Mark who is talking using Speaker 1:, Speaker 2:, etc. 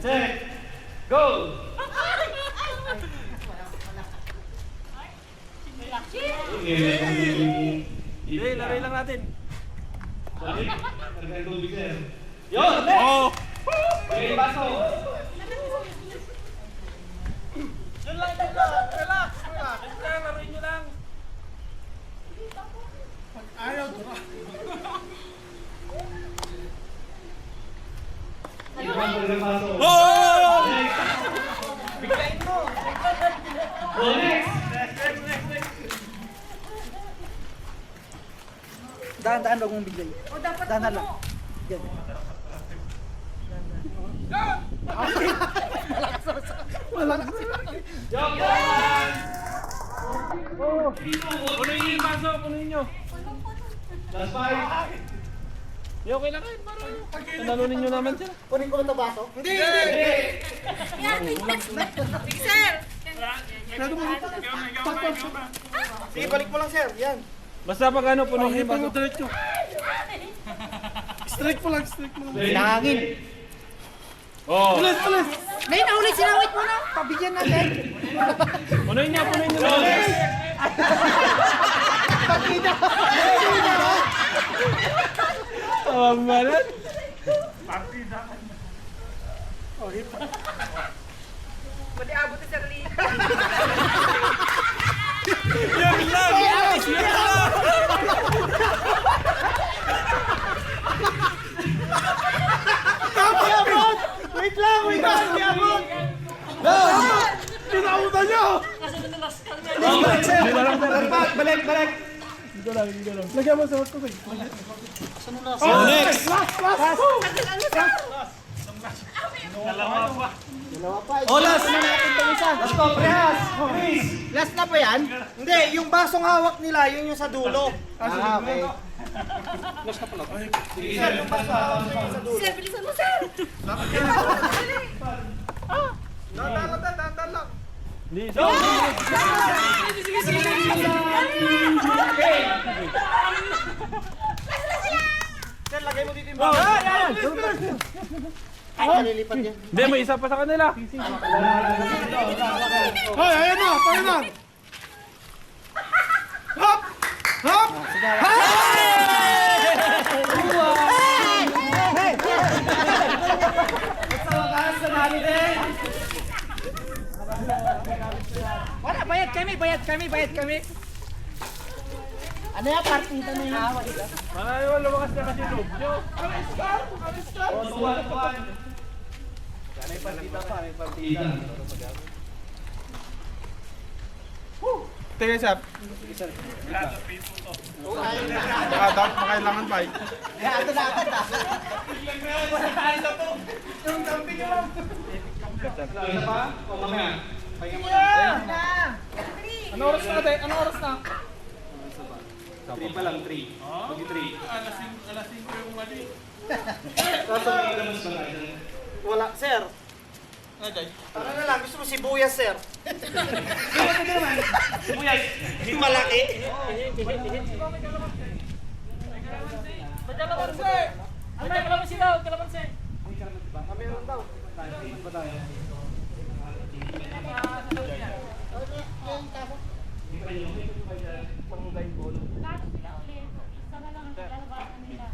Speaker 1: Set. Go!
Speaker 2: Hindi, lari lang natin.
Speaker 1: Balik. Nagkain tubig, sir. Yun! Next!
Speaker 2: Oo!
Speaker 1: Okay, baso.
Speaker 2: Yun lang, yun lang. Relax, relax. Laruin nyo lang. Ayaw, tura.
Speaker 1: Ayun! Baso.
Speaker 2: Oh!
Speaker 1: Next!
Speaker 2: Biglayin mo.
Speaker 1: Oh, next!
Speaker 3: Dahan-dahan daw mong bigay.
Speaker 4: O dapat
Speaker 3: Dahan
Speaker 4: ano?
Speaker 3: lang. Yan.
Speaker 1: Joke lang!
Speaker 2: Punuin nyo yung baso, punuin nyo.
Speaker 1: Last five.
Speaker 2: Hindi, okay lang kayo. Tanalunin nyo naman sila.
Speaker 3: Kunin ko na ito baso? Hindi!
Speaker 4: Yan, Mixer!
Speaker 3: Sige, balik mo lang sir. Yan.
Speaker 2: Basta pag ano, punuin yung baso.
Speaker 3: Strike mo lang, strike mo lang.
Speaker 1: Ready?
Speaker 3: Nangin.
Speaker 2: Oo.
Speaker 3: May nahuli, sinawit mo na. Pabigyan natin.
Speaker 2: Punuin nyo, punuin nyo.
Speaker 1: Go, next!
Speaker 3: Pagkita.
Speaker 2: Malat.
Speaker 4: Pwede abot sa sarili.
Speaker 2: Yan lang! Yan lang!
Speaker 3: Wait lang, wait lang. Pinautan nyo.
Speaker 2: Hindi na lang.
Speaker 3: Balik, balik.
Speaker 2: Lagyan mo sa wasto ko.
Speaker 3: Oh, next. Last. Dalawa pa. Oh, last na natin itong isa. Last ko, prehas. Last na ba yan? Hindi, yung basong hawak nila, yun yung sa dulo. Ah, okay.
Speaker 1: Sige, sir. Yung baso hawak nila yung sa dulo.
Speaker 4: Sir, bilisan mo, sir!
Speaker 3: Dandan lang.
Speaker 2: Hindi,
Speaker 3: Sir, lagay mo dito yung baso. Ay, nalilipat niya.
Speaker 2: Hindi, may isa pa sa kanila.
Speaker 3: Hoy, ayan na, tayo na. Hop! Hop! Wala, bayad kami. Ano yan, partita na yung hawa nila?
Speaker 2: Malayo, lumakas na kasi loob nyo.
Speaker 1: One. May partida pa, may partida.
Speaker 5: Teka, sir. Makailangan pa eh.
Speaker 3: Ito na agad ah.
Speaker 1: Isa pa? O mamaya? Pahinga mo na.
Speaker 5: Ano oras na natin? Ano oras na?
Speaker 1: 3 pa lang, 3. Pagi 3.
Speaker 2: Alas 5 yung mali.
Speaker 1: Kaso may ilamos ba kayo?
Speaker 3: Wala, sir. Ano na lang, gusto mo sibuyas, sir?
Speaker 1: Sibuyas!
Speaker 3: Yung malaki.
Speaker 2: Kalamansi daw, kalamansi.
Speaker 3: Meron daw.
Speaker 1: Ba tayo? Hindi pa rin yung
Speaker 3: Panggay bolo.
Speaker 4: Kaso sila ulit. Isa na lang ang lalabas nila.